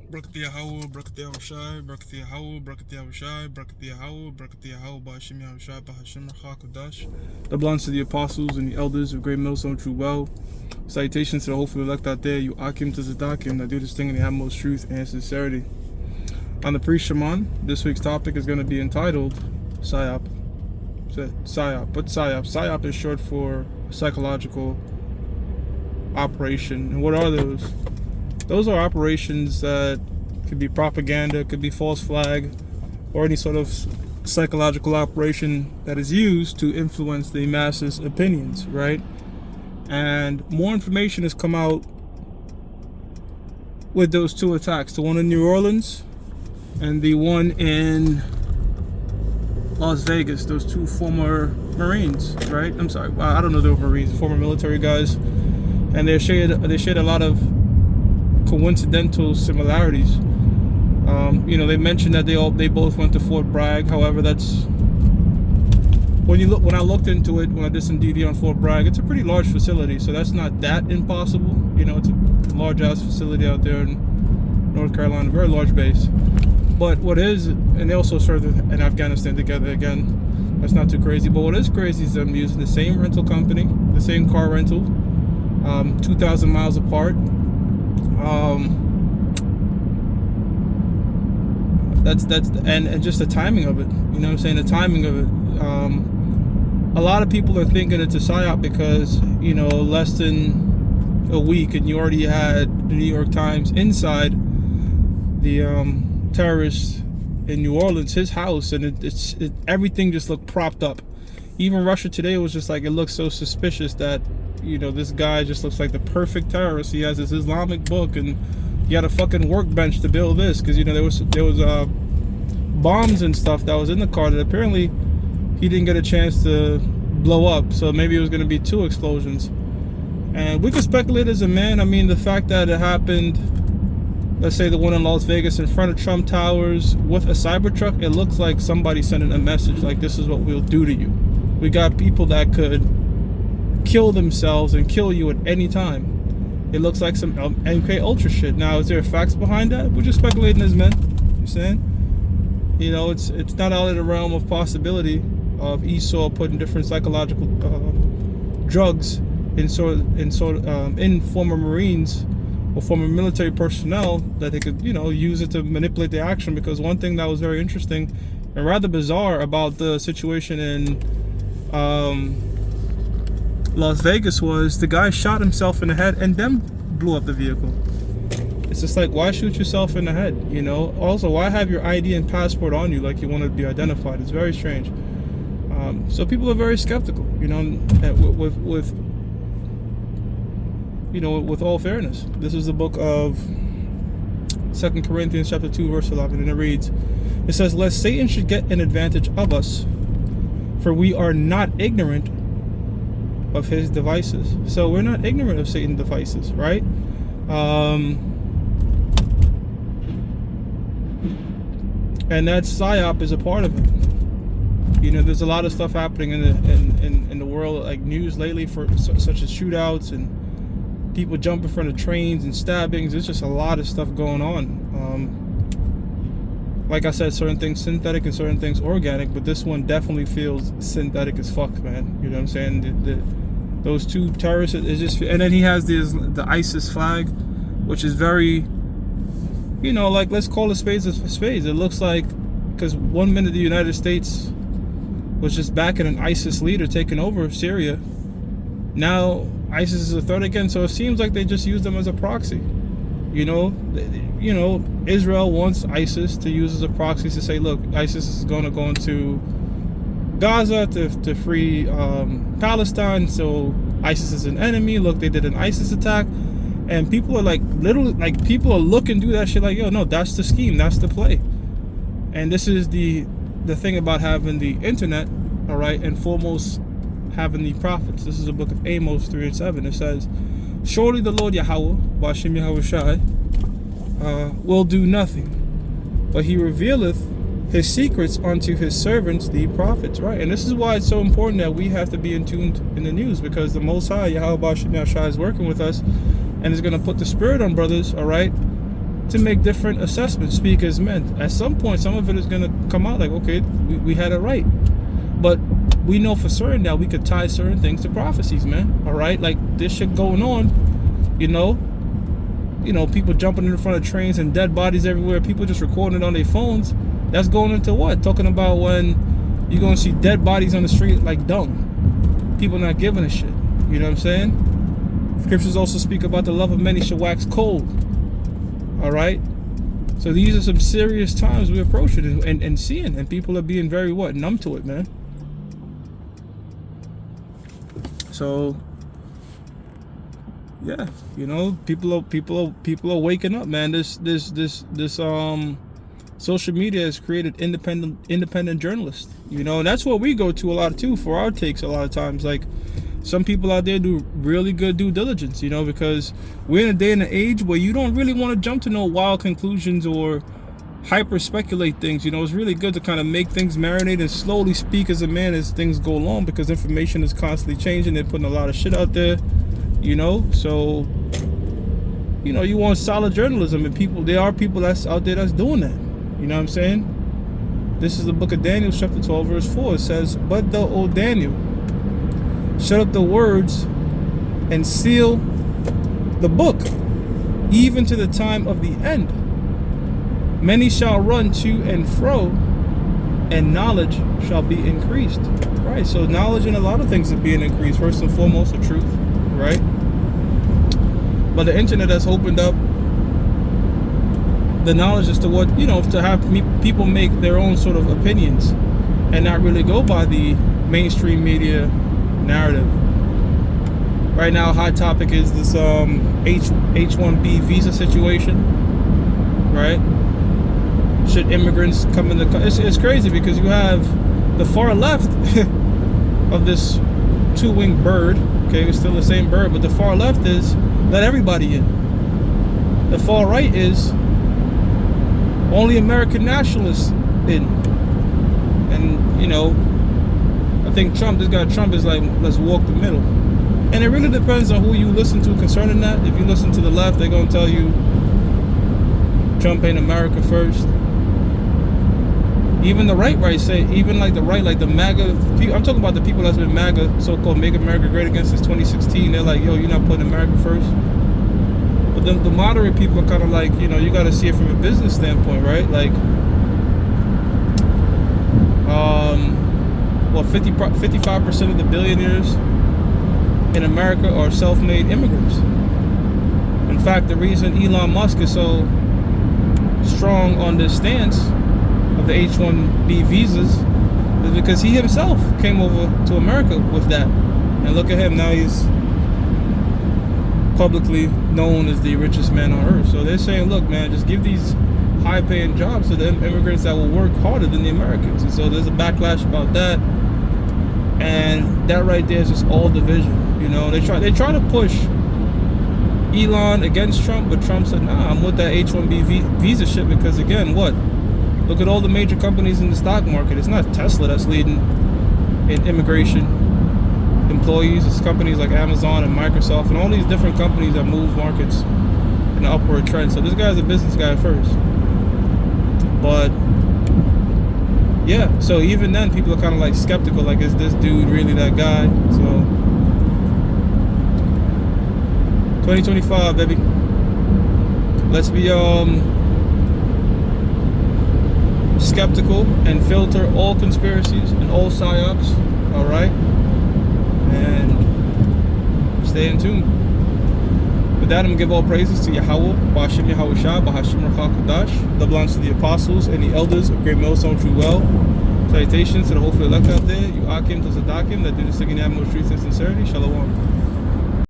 Brakati Yahweh, Brakati Yahushai, Brakati Yahweh, Brakati Yahushai, Brakati Yahweh, Brakati Yahweh, Ba'ashim Yahushai, Ba'ashim Rachakadosh. The blessings to the apostles and the elders of Great Millstone True Well. Salutations to the hopefully elect out there, you Akim to Zadakim, that do this thing in the utmost truth and sincerity. On the pre-Shaman, this week's topic is going to be entitled Psyop. Psyop. What's Psyop? Psyop is short for psychological operation. And what are those? Those are operations that could be propaganda, could be false flag, or any sort of psychological operation that is used to influence the masses' opinions, right? And more information has come out with those two attacks, the one in New Orleans and the one in Las Vegas, those two former Marines, right? I'm sorry, I don't know, they were Marines, former military guys, and they shared a lot of coincidental similarities. They mentioned that they both went to Fort Bragg. However, that's when I looked into it, when I did some DD on Fort Bragg, it's a pretty large facility, so that's not that impossible. It's a large ass facility out there in North Carolina, very large base. But what is, and they also served in Afghanistan together again, that's not too crazy. But what is crazy is them using the same rental company, the same car rental, 2,000 miles apart. And just the timing of it, you know what I'm saying, the timing of it. A lot of people are thinking it's a psyop because, less than a week and you already had the New York Times inside the terrorist in New Orleans, his house, and everything just looked propped up. Even Russia Today was just like, it looks so suspicious that this guy just looks like the perfect terrorist. He has this Islamic book, and he had a fucking workbench to build this, because there was bombs and stuff that was in the car that apparently he didn't get a chance to blow up. So maybe it was going to be 2 explosions. And we could speculate as a man. I mean, the fact that it happened, let's say the one in Las Vegas in front of Trump Towers with a Cybertruck, it looks like somebody sending a message like, this is what we'll do to you. We got people that could kill themselves and kill you at any time. It looks like some MK Ultra shit. Now, is there facts behind that? We're just speculating as men. You saying? It's not out of the realm of possibility of Esau putting different psychological drugs in former Marines or former military personnel that they could use it to manipulate the action. Because one thing that was very interesting and rather bizarre about the situation in Las Vegas was the guy shot himself in the head and then blew up the vehicle. It's just like, why shoot yourself in the head? Also, why have your ID and passport on you like you want to be identified? It's very strange. So people are very skeptical, with all fairness. This is the book of 2 Corinthians chapter 2 verse 11, and it reads, it says, lest Satan should get an advantage of us, for we are not ignorant of his devices. So we're not ignorant of Satan's devices, right? And that psyop is a part of it. There's a lot of stuff happening in the world, like news lately, such as shootouts and people jump in front of trains and stabbings. There's just a lot of stuff going on. Like I said, certain things synthetic and certain things organic, but this one definitely feels synthetic as fuck, man. You know what I'm saying? Those two terrorists, it's just, and then he has the ISIS flag, which is very, like, let's call a spade a spade. It looks like, because 1 minute the United States was just backing an ISIS leader taking over Syria. Now ISIS is a threat again, so it seems like they just use them as a proxy. Israel wants ISIS to use as a proxy to say, look, ISIS is going to go into Gaza to free Palestine, so ISIS is an enemy. Look, they did an ISIS attack, and people are like, literally, like, people are looking through that shit like, yo, no, that's the scheme, that's the play. And this is the thing about having the internet, all right, and foremost having the prophets. This is the book of Amos 3 and 7. It says, surely the Lord Yahweh, Ba'ashim Yahushai, will do nothing, but he revealeth his secrets unto his servants, the prophets, right? And this is why it's so important that we have to be in tune in the news, because the Most High, Yahweh Ba'ashim Yahushai, is working with us and is going to put the spirit on brothers, all right, to make different assessments, speak as men. At some point, some of it is going to come out like, okay, we had it right. But we know for certain that we could tie certain things to prophecies, man. All right? Like, this shit going on, you know, people jumping in front of trains and dead bodies everywhere, people just recording it on their phones. That's going into what? Talking about when you're going to see dead bodies on the street like dung. People not giving a shit. You know what I'm saying? Scriptures also speak about the love of many shall wax cold. All right? So these are some serious times we're approaching and seeing. And people are being very, numb to it, man. So, yeah, people are waking up, man. This social media has created independent journalists, and that's what we go to a lot too for our takes. A lot of times, like, some people out there do really good due diligence, because we're in a day and an age where you don't really want to jump to no wild conclusions or hyper speculate things. It's really good to kind of make things marinate and slowly speak as a man as things go along, because information is constantly changing. They're putting a lot of shit out there, so you want solid journalism, and there are people that's out there that's doing that. You know what I'm saying? This is the book of Daniel, chapter 12, verse 4. It says, "But thou, O Daniel, shut up the words and seal the book, even to the time of the end. Many shall run to and fro, and knowledge shall be increased." Right? So knowledge in a lot of things is being increased. First and foremost, the truth. Right? But the internet has opened up the knowledge as to what, to have people make their own sort of opinions and not really go by the mainstream media narrative. Right now, hot topic is this H-1B visa situation, right? Should immigrants come in the country? It's crazy, because you have the far left of this two-winged bird. Okay, it's still the same bird, but the far left is let everybody in. The far right is only American nationalists in. And, I think this guy Trump is like, let's walk the middle. And it really depends on who you listen to concerning that. If you listen to the left, they're going to tell you Trump ain't America first. Even the right say, even like the right, like the MAGA, I'm talking about the people that's been MAGA, so-called Make America Great Again since 2016. They're like, yo, you're not putting America first. But then the moderate people are kind of like, you got to see it from a business standpoint, right? Like, 55% of the billionaires in America are self-made immigrants. In fact, the reason Elon Musk is so strong on this stance of the H-1B visas is because he himself came over to America with that. And look at him, now he's publicly known as the richest man on earth. So they're saying, look, man, just give these high-paying jobs to the immigrants that will work harder than the Americans. And so there's a backlash about that, and that right there is just all division. They try to push Elon against Trump, but Trump said, nah, I'm with that H-1B visa shit, because again, look at all the major companies in the stock market. It's not Tesla that's leading in immigration employees. It's companies like Amazon and Microsoft and all these different companies that move markets in an upward trend. So this guy's a business guy first. But yeah, so even then people are kind of like skeptical, like, is this dude really that guy? So 2025, baby. Let's be skeptical and filter all conspiracies and all psyops. All right, and stay in tune. With that, I'm gonna give all praises to Yahweh, Ba'ashim Yahushua, Ba'ashim Rachakudash. That belongs to the apostles and the elders of Great Millstone True Well. Salutations to the hopefully elect out there. You Akim to Sadakim that do this thing in the utmost truth and sincerity. Shalom.